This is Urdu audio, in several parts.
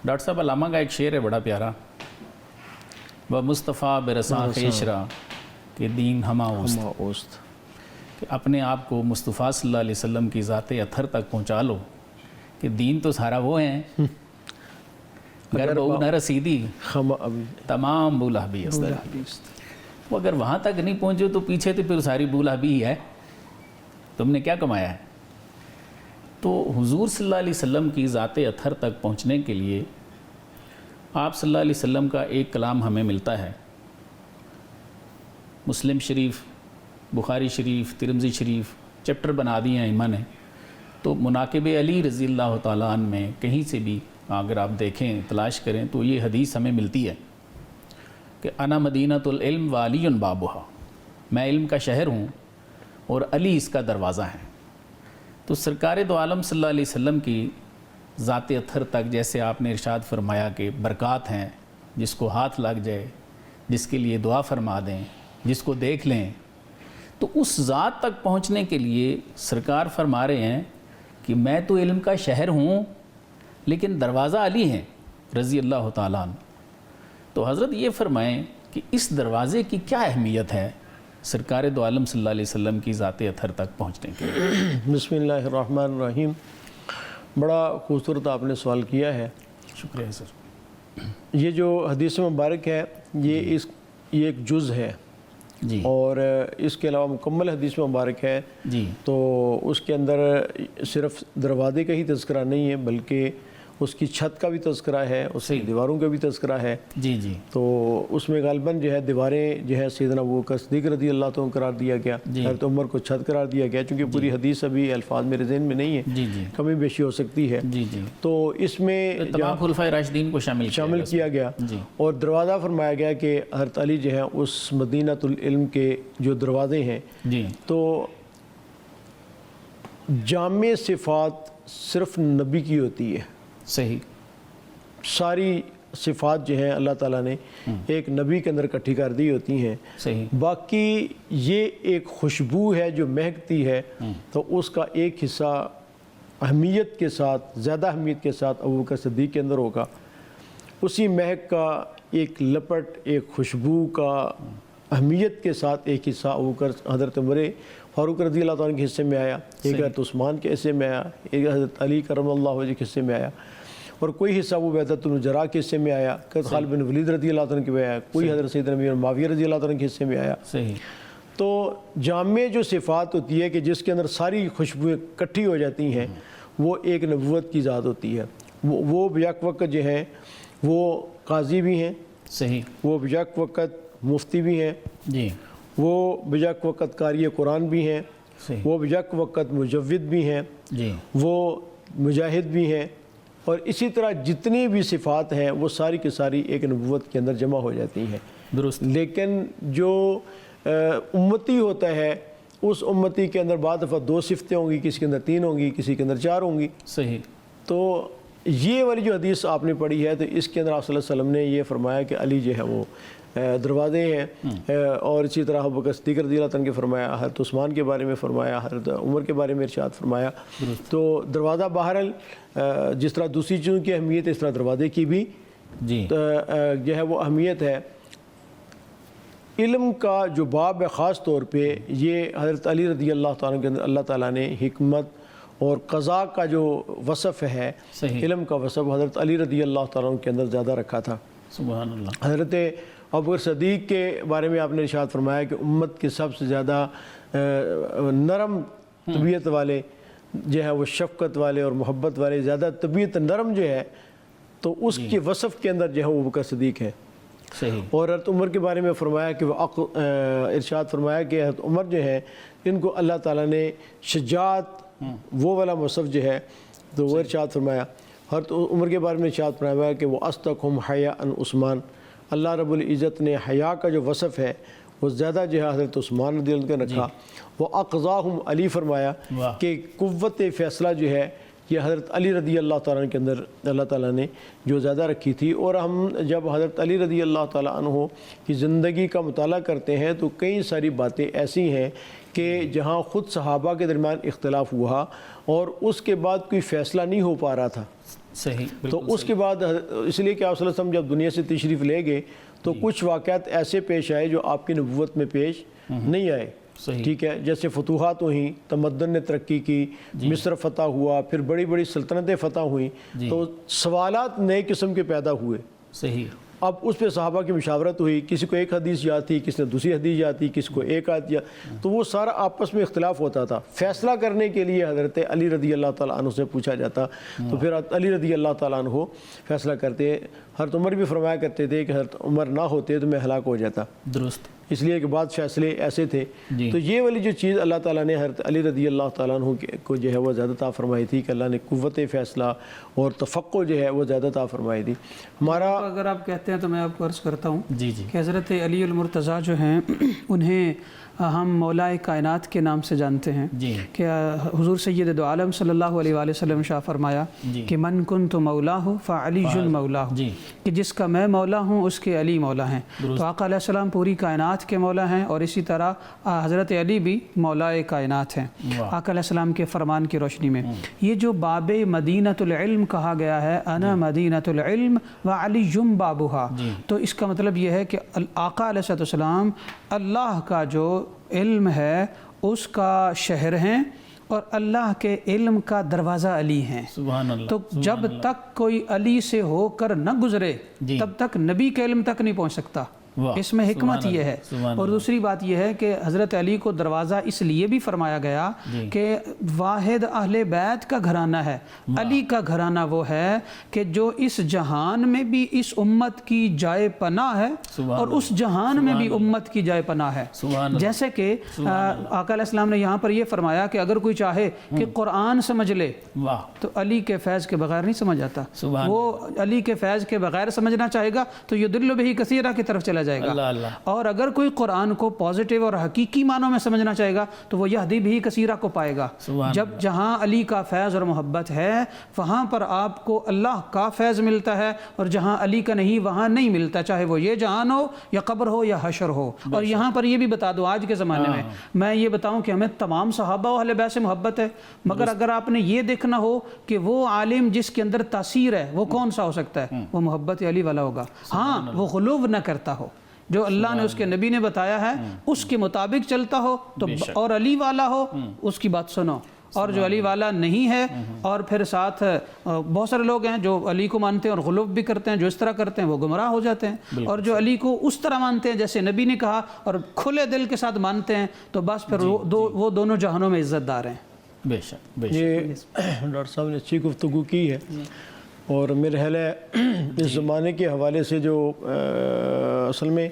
ڈاکٹر صاحب علامہ کا ایک شعر ہے بڑا پیارا، وہ مصطفیٰ برساں خیشرا کہ دین ہما اوست، کہ اپنے آپ کو مصطفیٰ صلی اللہ علیہ وسلم کی ذات اطہر تک پہنچا لو کہ دین تو سارا وہ ہیں، اگر وہ نہ رسیدی تمام بولا بھی وہ اگر وہاں تک نہیں پہنچے تو پیچھے تو پھر ساری بولا بھی ہے، تم نے کیا کمایا ہے؟ تو حضور صلی اللہ علیہ وسلم کی ذات اطہر تک پہنچنے کے لیے آپ صلی اللہ علیہ وسلم کا ایک کلام ہمیں ملتا ہے، مسلم شریف، بخاری شریف، ترمذی شریف چیپٹر بنا دیے ہیں ائمہ نے، تو مناقب علی رضی اللہ تعالیٰ عنہ میں کہیں سے بھی اگر آپ دیکھیں تلاش کریں تو یہ حدیث ہمیں ملتی ہے کہ انا مدینۃ العلم وعلی بابھا، میں علم کا شہر ہوں اور علی اس کا دروازہ ہے۔ تو سرکار دو عالم صلی اللہ علیہ وسلم کی ذات اطہر تک جیسے آپ نے ارشاد فرمایا کہ برکات ہیں، جس کو ہاتھ لگ جائے، جس کے لیے دعا فرما دیں، جس کو دیکھ لیں، تو اس ذات تک پہنچنے کے لیے سرکار فرما رہے ہیں کہ میں تو علم کا شہر ہوں لیکن دروازہ علی ہیں رضی اللہ تعالیٰ عنہ۔ تو حضرت یہ فرمائیں کہ اس دروازے کی کیا اہمیت ہے سرکار دو عالم صلی اللہ علیہ وسلم کی ذات اطہر تک پہنچنے کے لیے؟ بسم اللہ الرحمن الرحیم، بڑا خوبصورت آپ نے سوال کیا ہے، شکریہ سر۔ یہ جو حدیث مبارک ہے یہ ایک جز ہے جی، اور اس کے علاوہ مکمل حدیث مبارک ہے جی، تو اس کے اندر صرف دروازے کا ہی تذکرہ نہیں ہے بلکہ اس کی چھت کا بھی تذکرہ ہے، اس کی دیواروں کا بھی تذکرہ ہے۔ جی جی، تو اس میں غالباً جو ہے دیواریں جو ہے سیدنا ابوبکر صدیق رضی اللہ عنہ قرار دیا گیا، حضرت عمر کو چھت قرار دیا گیا، چونکہ پوری حدیث ابھی الفاظ میرے ذہن میں نہیں ہے، جی جی، کمی بیشی ہو سکتی ہے۔ جی جی، تو اس میں تمام خلفائے راشدین کو شامل کیا گیا جی، اور دروازہ فرمایا گیا کہ حضرت علی جو ہیں اس مدینۃ العلم کے جو دروازے ہیں، جی، تو جامع صفات صرف نبی کی ہوتی ہے، صحیح، ساری صفات جو ہیں اللہ تعالیٰ نے ایک نبی کے اندر اکٹھی کر دی ہوتی ہیں، صحیح، باقی یہ ایک خوشبو ہے جو مہکتی ہے، تو اس کا ایک حصہ اہمیت کے ساتھ، زیادہ اہمیت کے ساتھ ابوبکر صدیق کے اندر ہوگا، اسی مہک کا ایک لپٹ، ایک خوشبو کا اہمیت کے ساتھ ایک حصہ ابوبکر حضرت عمر فاروق رضی اللہ عنہ کے حصے میں آیا، ایک حضرت عثمان کے حصے میں آیا، ایک حضرت علی کرم اللہ وجہ کے حصے میں آیا، اور کوئی حصہ ابو عبیدۃ بن جراح کے حصے میں آیا، خالد بن ولید رضی اللہ عنہ کے میں آیا، کوئی حضرت سیدنا امیر معاویہ رضی اللہ عنہ کے حصے میں آیا۔ صحیح، تو جامع جو صفات ہوتی ہے کہ جس کے اندر ساری خوشبوئیں اکٹھی ہو جاتی ہیں، وہ ایک نبوت کی ذات ہوتی ہے۔ وہ بیک وقت جو ہیں وہ قاضی بھی ہیں، صحیح، وہ بیک وقت مفتی بھی ہیں، جی، وہ بیک وقت قاری قرآن بھی ہیں، صحیح، وہ بیک وقت مجود بھی ہیں، جی، وہ مجاہد بھی ہیں، اور اسی طرح جتنی بھی صفات ہیں وہ ساری کی ساری ایک نبوت کے اندر جمع ہو جاتی ہیں۔ درست، لیکن جو امتی ہوتا ہے اس امتی کے اندر بعض دفعہ 2 صفتیں ہوں گی، کسی کے اندر 3 ہوں گی، کسی کے اندر 4 ہوں گی۔ صحیح، تو یہ والی جو حدیث آپ نے پڑھی ہے تو اس کے اندر آپ صلی اللہ علیہ وسلم نے یہ فرمایا کہ علی جو ہے وہ دروازے ہیں، اور اسی طرح ابوبکر صدیق رضی اللہ عنہ کے فرمایا، حضرت عثمان کے بارے میں فرمایا، حضرت عمر کے بارے میں ارشاد فرمایا۔ تو دروازہ بہرحال جس طرح دوسری چیزوں کی اہمیت ہے اس طرح دروازے کی بھی جی، جو ہے وہ اہمیت ہے۔ علم کا جو باب ہے خاص طور پہ یہ حضرت علی رضی اللہ تعالیٰ کے اندر اللہ تعالیٰ نے حکمت اور قضاء کا جو وصف ہے، صحیح، علم کا وصف حضرت علی رضی اللہ تعالیٰ کے اندر زیادہ رکھا تھا۔ سبحان اللہ، حضرت ابوبکر صدیق کے بارے میں آپ نے ارشاد فرمایا کہ امت کے سب سے زیادہ نرم طبیعت والے جو ہے وہ شفقت والے اور محبت والے، زیادہ طبیعت نرم جو ہے، تو اس کے وصف کے اندر جو ہے وہ ابوبکر صدیق ہے۔ صحیح، اور حضرت عمر کے بارے میں فرمایا کہ وہ ارشاد فرمایا کہ حضرت عمر جو ہے ان کو اللہ تعالیٰ نے شجاعت وہ والا وصف جو ہے تو وہ ارشاد فرمایا۔ حضرت عمر کے بارے میں ارشاد فرمایا کہ وہ اصدقہم حیاء عثمان، اللہ رب العزت نے حیا کا جو وصف ہے وہ زیادہ جو ہے حضرت عثمان رضی اللہ عنہ رکھا۔ وہ اقضاہم علی فرمایا کہ قوت فیصلہ جو ہے یہ حضرت علی رضی اللہ تعالیٰ کے اندر اللہ تعالیٰ نے جو زیادہ رکھی تھی۔ اور ہم جب حضرت علی رضی اللہ تعالیٰ عنہ کی زندگی کا مطالعہ کرتے ہیں تو کئی ساری باتیں ایسی ہیں کہ جہاں خود صحابہ کے درمیان اختلاف ہوا اور اس کے بعد کوئی فیصلہ نہیں ہو پا رہا تھا، صحیح تو بالکل اس کے بعد اس لیے کہ آپ صلی اللہ علیہ وسلم جب دنیا سے تشریف لے گئے تو کچھ واقعات ایسے پیش آئے جو آپ کی نبوت میں پیش نہیں آئے، صحیح ٹھیک ہے، جیسے فتوحات ہوئیں، تمدن نے ترقی کی، مصر فتح ہوا، پھر بڑی بڑی سلطنتیں فتح ہوئیں، تو سوالات نئے قسم کے پیدا ہوئے۔ صحیح اب اس پہ صحابہ کی مشاورت ہوئی، کسی کو ایک حدیث یاد تھی، کسی نے دوسری حدیث یاد تھی، کسی کو ایک آیت یاد، تو وہ سارا آپس میں اختلاف ہوتا تھا۔ فیصلہ کرنے کے لیے حضرت علی رضی اللہ تعالیٰ عنہ سے پوچھا جاتا، تو پھر علی رضی اللہ تعالیٰ عنہ فیصلہ کرتے۔ حضرت عمر بھی فرمایا کرتے تھے کہ حضرت عمر نہ ہوتے تو میں ہلاک ہو جاتا، درست، اس لیے کہ بعض فیصلے ایسے تھے۔ جی تو یہ والی جو چیز اللہ تعالیٰ نے حضرت علی رضی اللہ تعالیٰ عنہ کو جو ہے وہ زیادہ عطا فرمائی تھی کہ اللہ نے قوت فیصلہ اور تفقع جو ہے وہ زیادہ عطا فرمائی تھی۔ ہمارا اگر آپ کہتے ہیں تو میں آپ کو عرض کرتا ہوں جی جی کہ حضرت علی المرتضیٰ جو ہیں انہیں ہم مولائے کائنات کے نام سے جانتے ہیں جی کہ حضور سید دو عالم صلی اللہ علیہ وآلہ وسلم شاہ فرمایا جی کہ من کنت مولا ہوں فعلی مولا ہوں، جی کہ جس کا میں مولا ہوں اس کے علی مولا ہیں۔ تو آقا علیہ السلام پوری کائنات کے مولا ہیں، اور اسی طرح حضرت علی بھی مولائے کائنات ہیں واہ، آقا علیہ السلام کے فرمان کی روشنی میں۔ یہ جو باب مدینۃ العلم کہا گیا ہے، انا مدینۃ العلم وعلی بابھا، تو اس کا مطلب یہ ہے کہ آقا علیہ السلام اللہ کا جو علم ہے اس کا شہر ہیں، اور اللہ کے علم کا دروازہ علی ہیں۔ سبحان اللہ، تو جب تک کوئی علی سے ہو کر نہ گزرے جی تب تک نبی کے علم تک نہیں پہنچ سکتا۔ واہ، اس میں حکمت سبحان یہ ہے۔ اللہ، سبحان اور دوسری بات یہ ہے کہ حضرت علی کو دروازہ اس لیے بھی فرمایا گیا جی کہ واحد اہل بیت کا گھرانہ ہے، علی کا گھرانہ وہ ہے کہ جو اس جہان میں بھی اس امت کی جائے پناہ ہے، سبحان اور اس جہان میں بھی امت کی جائے پناہ ہے۔ سبحان اللہ، جیسے کہ آقا علیہ السلام نے یہاں پر یہ فرمایا کہ اگر کوئی چاہے کہ قرآن سمجھ لے واہ، تو علی کے فیض کے بغیر نہیں سمجھ آتا۔ سبحان وہ علی کے فیض کے بغیر سمجھنا چاہے گا تو یہ دل بہی کثیرہ کی طرف چلا جائے گا۔ اللہ اللہ، اور اگر کوئی قرآن کو پازیٹیو اور حقیقی معنوں میں سمجھنا چاہے گا تو وہ یہدی بھی کثیرہ کو پائے گا۔ سبحان جب جہاں علی کا فیض اور محبت ہے وہاں پر آپ کو اللہ کا فیض ملتا ہے، اور جہاں علی کا نہیں وہاں نہیں ملتا، چاہے وہ یہ جہان ہو یا قبر ہو یا حشر ہو۔ اور یہاں پر یہ بھی بتا دو، آج کے زمانے میں یہ بتاؤں کہ ہمیں تمام صحابہ و اہل بیت سے محبت ہے، مگر اگر آپ نے یہ دیکھنا ہو کہ وہ عالم جس کے اندر تاثیر ہے وہ کون سا ہو سکتا ہے، وہ محبت علی والا ہوگا۔ ہاں، وہ غلو نہ کرتا ہو، جو اللہ نے اس کے نبی نے بتایا ہے اس کے مطابق چلتا ہو تو، اور علی والا ہو اس کی بات سنو، اور جو علی والا نہیں ہے اور پھر ساتھ بہت سارے لوگ ہیں جو علی کو مانتے ہیں اور غلو بھی کرتے ہیں، جو اس طرح کرتے ہیں وہ گمراہ ہو جاتے ہیں، اور جو علی کو اس طرح مانتے ہیں جیسے نبی نے کہا اور کھلے دل کے ساتھ مانتے ہیں تو بس پھر وہ دونوں جہانوں میں عزت دار ہیں۔ بے شک بے شک، یہ ڈاکٹر صاحب نے اچھی گفتگو کی ہے، اور میرے خیال ہے اس زمانے کے حوالے سے جو اصل میں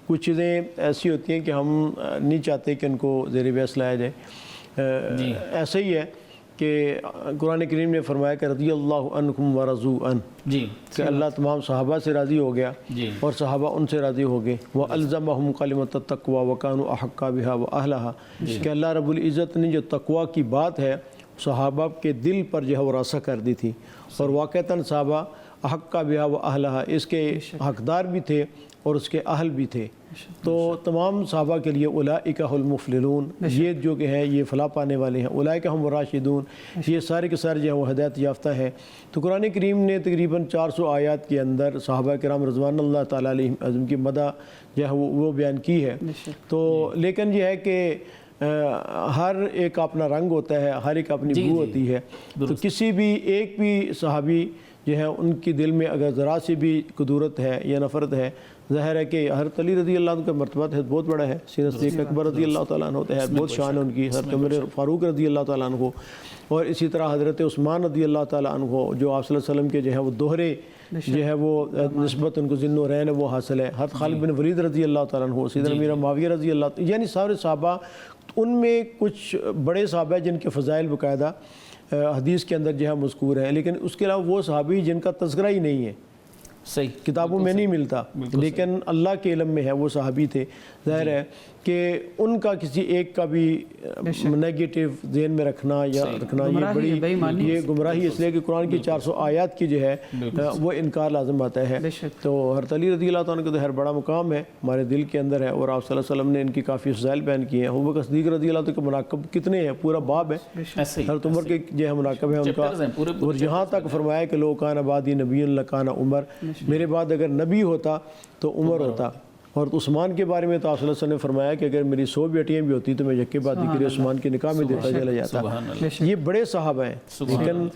کچھ چیزیں ایسی ہوتی ہیں کہ ہم نہیں چاہتے کہ ان کو زیر بحث لایا جائے۔ ایسا ہی ہے کہ قرآن کریم نے فرمایا کہ رضی اللہ عنکم ورضوا عنہ، جی کہ اللہ تمام صحابہ سے راضی ہو گیا جی، اور صحابہ ان سے راضی ہو گئے۔ وَأَلْزَمَهُمْ كَلِمَةَ التَّقْوَى وَكَانُوا أَحَقَّ بِهَا وَأَهْلَهَا، کہ اللہ رب العزت نے جو تقوی کی بات ہے صحابہ کے دل پر جو ہے وہ راسخ کر دی تھی، اور واقعتاً صحابہ احق بہا و اہلہا، اس کے حقدار بھی تھے اور اس کے اہل بھی تھے۔ تو تمام صحابہ کے لیے اولئک هم المفلحون، یہ جو کہ ہے یہ فلاح پانے والے ہیں، اولئک هم الراشدون، یہ سارے کے سارے جو ہیں وہ ہدایت یافتہ ہیں۔ تو قرآن کریم نے تقریباً 400 آیات کے اندر صحابہ کرام رضوان اللہ تعالیٰ علیہم کی مدح جو ہے وہ بیان کی ہے۔ تو لیکن یہ ہے کہ ہر ایک اپنا رنگ ہوتا ہے، ہر ایک اپنی بو ہوتی ہے، تو کسی بھی ایک بھی صحابی جو ہے ان کی دل میں اگر ذرا سی بھی قدورت ہے یا نفرت ہے، ظاہر ہے کہ حضرت علی رضی اللہ عنہ کا مرتبہ ہے بہت بڑا ہے، سیدنا صدیق اکبر رضی اللہ تعالیٰ عنہ ہے بہت شان ہے ان کی، حضرت عمر فاروق رضی اللہ تعالیٰ عنہ، اور اسی طرح حضرت عثمان رضی اللہ تعالیٰ عنہ جو آپ صلی اللہ علیہ وسلم کے جو ہے وہ دوہرے جو ہے وہ نسبت ان کو ذل و رین وہ حاصل ہے، حضرت خالد بن ولید رضی اللہ تعالیٰ عنہ، سیدنا امیر معاویہ رضی اللہ تعالیٰ، یعنی سارے صحابہ، ان میں کچھ بڑے صحابہ جن کے فضائل باقاعدہ حدیث کے اندر جو ہے مذکور ہیں، لیکن اس کے علاوہ وہ صحابی جن کا تذکرہ ہی نہیں ہے، صحیح کتابوں میں نہیں ملتا، لیکن اللہ کے علم میں ہے، وہ صحابی تھے، ظاہر ہے کہ ان کا کسی ایک کا بھی نیگیٹو ذہن میں رکھنا یا رکھنا یہ گمراہی ہے، بے ایمانی بڑی یہ گمراہی، اس لیے کہ قرآن کی 400 آیات کی جو ہے وہ انکار لازم آتا ہے۔ بے شک۔ تو حضرت علی رضی اللہ تعالیٰ کا تو ہر بڑا مقام ہے ہمارے دل کے اندر ہے، اور آپ صلی اللہ علیہ وسلم نے ان کی کافی فضائل بیان کی ہیں۔ ابوبکر صدیق رضی اللہ تعالیٰ کے مناقب کتنے ہیں، پورا باب ہے ایسے ہی حضرت عمر کے جو ہے مناقب ہے ان کا، چیپٹرز ہیں پورے اور یہاں تک فرمایا کہ لو کان بعدی نبی لکان عمر، میرے بعد اگر نبی ہوتا تو عمر ہوتا۔ اور عثمان کے بارے میں تو آپ صلی اللہ علیہ وسلم نے فرمایا کہ اگر میری 100 بیٹیاں بھی ہوتی تو میں یکے بعد کے لیے عثمان کے نکاح میں دیتا چلا جاتا۔ سبحان اللہ، یہ بڑے صحابہ ہیں، لیکن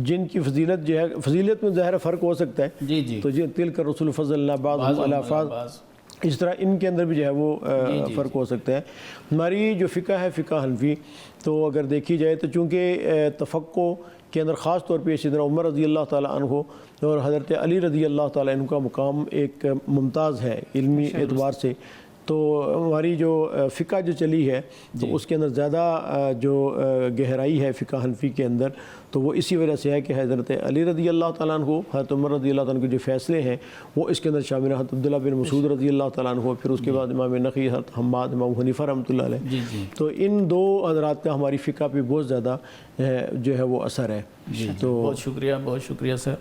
جن کی فضیلت جو ہے، فضیلت میں ظاہر فرق ہو سکتا ہے، جی جی، تو جن تلک رسول فضل اللہ بعض علی بعض، اس طرح ان کے اندر بھی جو ہے وہ فرق ہو سکتا ہے۔ ہماری جو فقہ ہے فقہ حنفی، تو اگر دیکھی جائے تو چونکہ تفقہ کے اندر خاص طور پہ سیدنا عمر رضی اللہ تعالیٰ عنہ اور حضرت علی رضی اللہ تعالیٰ عنہ کا مقام ایک ممتاز ہے علمی اعتبار سے، تو ہماری جو فقہ جو چلی ہے تو اس کے اندر زیادہ جو گہرائی ہے فقہ حنفی کے اندر، تو وہ اسی وجہ سے ہے کہ حضرت علی رضی اللہ تعالیٰ عنہ، حضرت عمر رضی اللہ تعالیٰ عنہ کے جو فیصلے ہیں وہ اس کے اندر شامل ہیں، حضرت عبداللہ بن مسعود رضی اللہ تعالیٰ عنہ، پھر اس کے بعد امام نقی، حضرت حماد، امام حنیفہ رحمۃ اللہ علیہ، جی جی، تو ان دو حضرات کا ہماری فقہ پہ بہت زیادہ جو ہے وہ اثر ہے۔ تو بہت شکریہ، بہت شکریہ سر۔